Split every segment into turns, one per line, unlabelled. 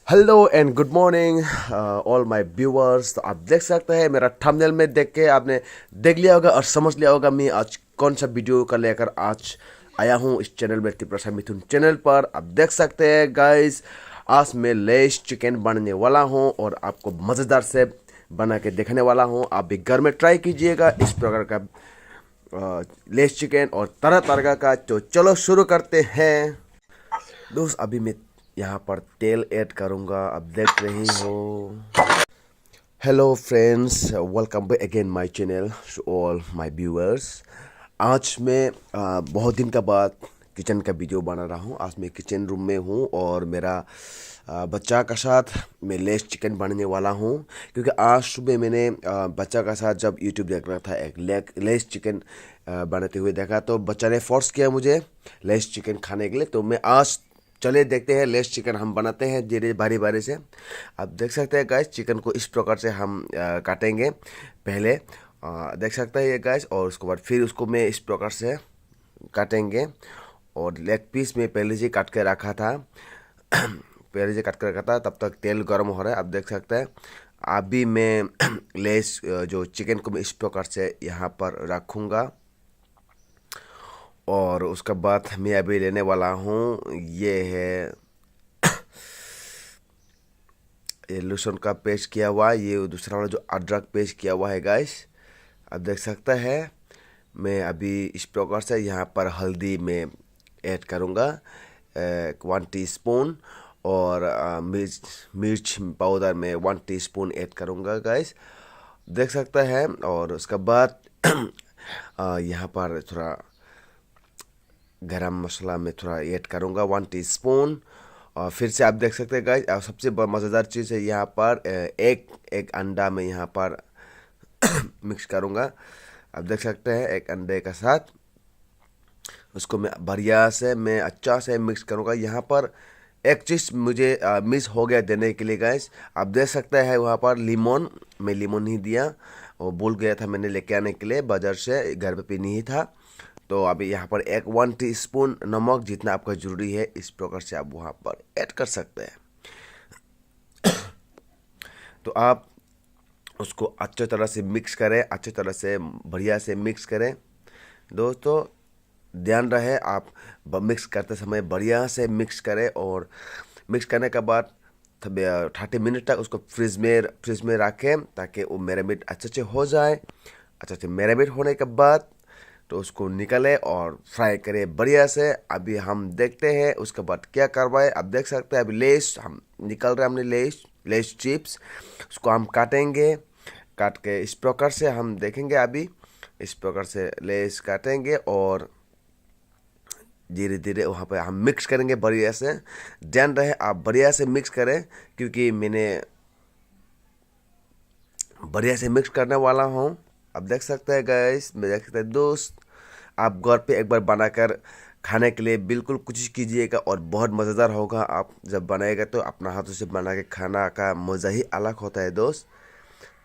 Hello and good morning all my viewers. तो आप देख सकते हैं मेरा थंबनेल में देख के आपने देख लिया होगा और समझ लिया होगा मैं आज कौन सा वीडियो का लेकर आज आया हूँ इस चैनल में, त्रिप्रसाद मिथुन चैनल पर। आप देख सकते हैं गाइस, आज मैं लेस चिकन बनाने वाला हूँ और आपको मज़ेदार से बना के दिखाने वाला हूँ। आप भी घर में ट्राई कीजिएगा इस प्रकार का लेस चिकन और तरह तरह का। तो चलो शुरू करते हैं। दोस्त अभी मैं यहाँ पर तेल ऐड करूँगा, आप देख रही हो। Hello friends, welcome back again my channel to all my viewers. आज मैं बहुत दिन का बाद किचन का वीडियो बना रहा हूँ। आज मैं किचन रूम में हूँ और मेरा बच्चा का साथ मैं लेस चिकन बनाने वाला हूँ, क्योंकि आज सुबह मैंने बच्चा का साथ जब यूट्यूब देख रहा था एक लेस चिकन बनाते हुए देखा, तो बच्चा ने फोर्स किया मुझे लेस चिकन खाने के लिए। तो मैं आज चले देखते हैं लेस चिकन हम बनाते हैं धीरे बारी बारी से। आप देख सकते हैं गाइस, चिकन को इस प्रकार से हम काटेंगे पहले, देख सकते हैं ये गाइस, और उसके बाद फिर उसको मैं इस प्रकार से काटेंगे। और लेग पीस में पहले से काट के रखा था पहले से काट के रखा था, तब तक तेल गर्म हो रहा है, आप देख सकते हैं। अभी मैं लेस जो चिकन को मैं इस प्रकार से यहाँ पर रखूँगा और उसके बाद मैं अभी लेने वाला हूँ, ये है ये लहसुन का पेस्ट किया हुआ, ये दूसरा वाला जो अदरक पेस्ट किया हुआ है गाइस, आप देख सकते हैं। मैं अभी इस प्रकार से यहाँ पर हल्दी में ऐड करूँगा 1 टीस्पून, और मिर्च पाउडर में 1 टीस्पून ऐड करूँगा गाइस, देख सकते हैं। और उसके बाद यहाँ पर थोड़ा गरम मसाला में थोड़ा ऐड करूँगा 1 टीस्पून। और फिर से आप देख सकते हैं गाइस, सबसे मज़ेदार चीज़ है यहाँ पर एक अंडा में यहाँ पर मिक्स करूँगा, आप देख सकते हैं। एक अंडे के साथ उसको मैं बढ़िया से मैं अच्छा से मिक्स करूँगा। यहाँ पर एक चीज़ मुझे मिस हो गया देने के लिए गाइस, आप देख सकते हैं वहाँ पर लीमन, मैं लीमन नहीं दिया, वो भूल गया था मैंने लेके आने के लिए बाज़ार से, घर पे भी नहीं था। तो अभी यहाँ पर 1 टीस्पून नमक, जितना आपका ज़रूरी है इस प्रकार से आप वहाँ पर ऐड कर सकते हैं। तो आप उसको अच्छे तरह से मिक्स करें, अच्छे तरह से बढ़िया से मिक्स करें। दोस्तों ध्यान रहे, आप मिक्स करते समय बढ़िया से मिक्स करें, और मिक्स करने के बाद 30 मिनट तक उसको फ्रिज में रखें, ताकि वो मैरिनेट अच्छे से हो जाए। अच्छे से मैरिनेट होने के बाद तो उसको निकालें और फ्राई करें बढ़िया से। अभी हम देखते हैं उसके बाद क्या करवाएं। आप देख सकते हैं अभी लेस हम निकल रहे हैं, हमने लेस चिप्स, उसको हम काटेंगे, काट के इस प्रकार से हम देखेंगे। अभी इस प्रकार से लेस काटेंगे और धीरे धीरे वहाँ पे हम मिक्स करेंगे बढ़िया से। ध्यान रहे आप बढ़िया से मिक्स करें, क्योंकि मैंने बढ़िया से मिक्स करने वाला हूँ। आप देख सकते हैं गाइस, मैं देख सकते हैं दोस्त, आप घर पे एक बार बनाकर खाने के लिए बिल्कुल कोशिश कीजिएगा और बहुत मज़ेदार होगा। आप जब बनाएगा तो अपना हाथों से बना के खाना का मज़ा ही अलग होता है दोस्त।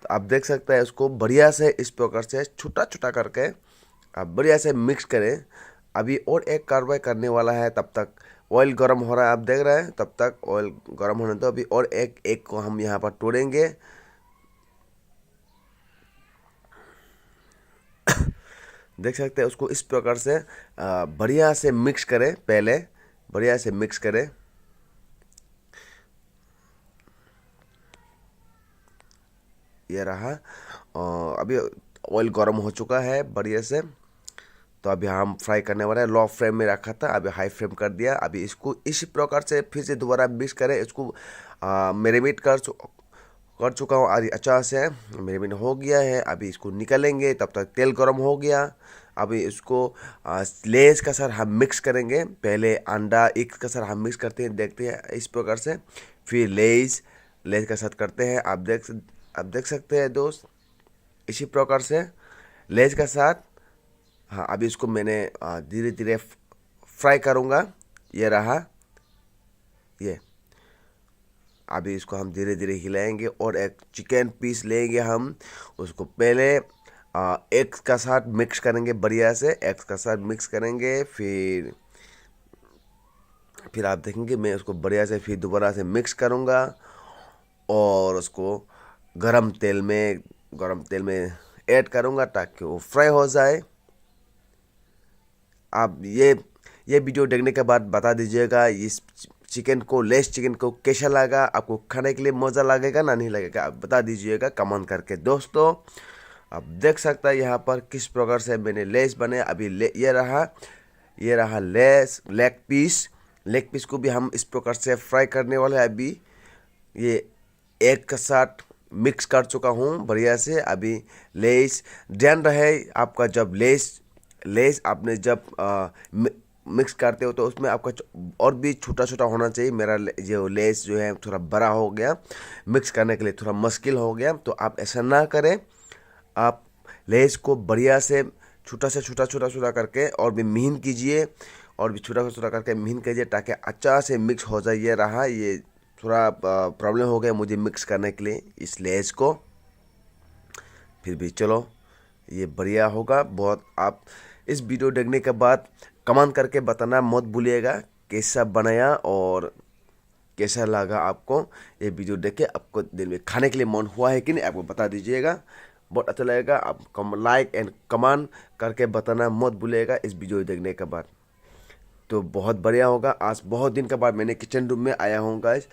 तो आप देख सकते हैं उसको बढ़िया से इस प्रकार से छोटा छोटा करके आप बढ़िया से मिक्स करें। अभी और एक कार्रवाई करने वाला है, तब तक ऑयल गर्म हो रहा है, आप देख रहे हैं। तब तक ऑयल गर्म होने दो, अभी और एक एक को हम यहाँ पर तोड़ेंगे। देख सकते हैं उसको इस प्रकार से बढ़िया से मिक्स करें, पहले बढ़िया से मिक्स करें। ये रहा, अभी ऑयल गर्म हो चुका है बढ़िया से। तो अभी हम फ्राई करने वाले हैं, लो फ्लेम में रखा था, अभी हाई फ्लेम कर दिया। अभी इसको इसी प्रकार से फिर से दोबारा मिक्स करें। इसको मैरिनेट कर चुका हूँ, आदि अच्छा से मैरिनेट हो गया है। अभी इसको निकालेंगे, तब तक तेल गर्म हो गया। अभी इसको लेस का साथ हम मिक्स करेंगे। पहले अंडा एक का साथ हम मिक्स करते हैं, देखते हैं इस प्रकार से, फिर लेस का साथ करते हैं। आप देख सकते हैं दोस्त, इसी प्रकार से लेस का साथ। हाँ, अभी इसको मैंने धीरे धीरे फ्राई करूँगा। ये रहा ये, अभी इसको हम धीरे धीरे हिलाएंगे और एक चिकन पीस लेंगे हम, उसको पहले एग्स का साथ मिक्स करेंगे बढ़िया से, एग्स का साथ मिक्स करेंगे। फिर फिर आप देखेंगे मैं उसको बढ़िया से फिर दोबारा से मिक्स करूँगा और उसको गरम तेल में ऐड करूँगा ताकि वो फ्राई हो जाए। आप ये वीडियो देखने के बाद बता दीजिएगा इस लेस चिकन को कैसा लगा, आपको खाने के लिए मज़ा लगेगा ना नहीं लगेगा, आप बता दीजिएगा कमेंट करके। दोस्तों आप देख सकते हैं यहाँ पर किस प्रकार से मैंने लेस बने। अभी ये रहा लेग पीस को भी हम इस प्रकार से फ्राई करने वाले हैं। अभी ये एक के साथ मिक्स कर चुका हूँ बढ़िया से। अभी लेस ध्यान रहे आपका, जब लेस आपने जब मिक्स करते हो तो उसमें आपका और भी छोटा छोटा होना चाहिए। मेरा जो लेस जो है थोड़ा बड़ा हो गया, मिक्स करने के लिए थोड़ा मुश्किल हो गया, तो आप ऐसा ना करें। आप लेस को बढ़िया से छोटा करके और भी महीन कीजिए, और भी छोटा करके महीन कीजिए ताकि अच्छा से मिक्स हो जाए। ये थोड़ा प्रॉब्लम हो गया मुझे मिक्स करने के लिए इस लेस को, फिर भी चलो ये बढ़िया होगा बहुत। आप इस वीडियो देखने के बाद कमेंट करके बताना मत भूलिएगा कैसा बनाया और कैसा लगा आपको। ये वीडियो देख के आपको दिल में खाने के लिए मन हुआ है कि नहीं, आपको बता दीजिएगा, बहुत अच्छा लगेगा। आप लाइक एंड कमेंट करके बताना मत भूलिएगा इस वीडियो देखने के बाद, तो बहुत बढ़िया होगा। आज बहुत दिन के बाद मैंने किचन रूम में आया हूँ गाइस।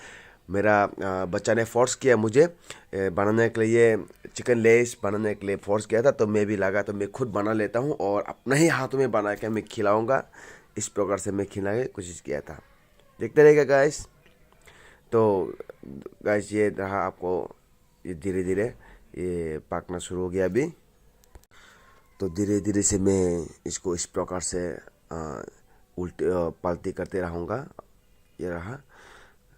मेरा बच्चा ने फोर्स किया मुझे बनाने के लिए, चिकन लेस बनाने के लिए फोर्स किया था, तो मैं भी लगा तो मैं खुद बना लेता हूँ और अपने ही हाथों में बना के मैं खिलाऊँगा। इस प्रकार से मैं खिलाने की कोशिश किया था, देखते रहेगा गाइस। तो गाइस ये रहा, आपको ये धीरे धीरे ये पकना शुरू हो गया अभी। तो धीरे धीरे से मैं इसको इस प्रकार से उल्टे पलटी करते रहूँगा। ये रहा,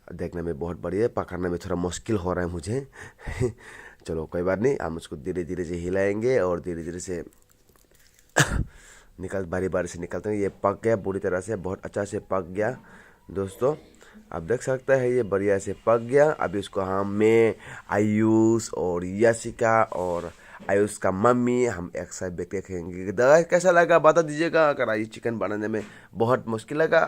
देखने में बहुत बढ़िया है, पकड़ने में थोड़ा मुश्किल हो रहा है मुझे चलो कोई बात नहीं, हम उसको धीरे धीरे से हिलाएंगे और धीरे धीरे से बारी बारी से निकलते हैं। ये पक गया पूरी तरह से, बहुत अच्छा से पक गया दोस्तों। आप देख सकते हैं ये बढ़िया से पक गया। अभी इसको मैं आयुष और याशिका और आयुष का मम्मी हम एक साथ बैठ के खाएंगे। कैसा लगा बता दीजिएगा। अगर आयुष चिकन बनाने में बहुत मुश्किल लगा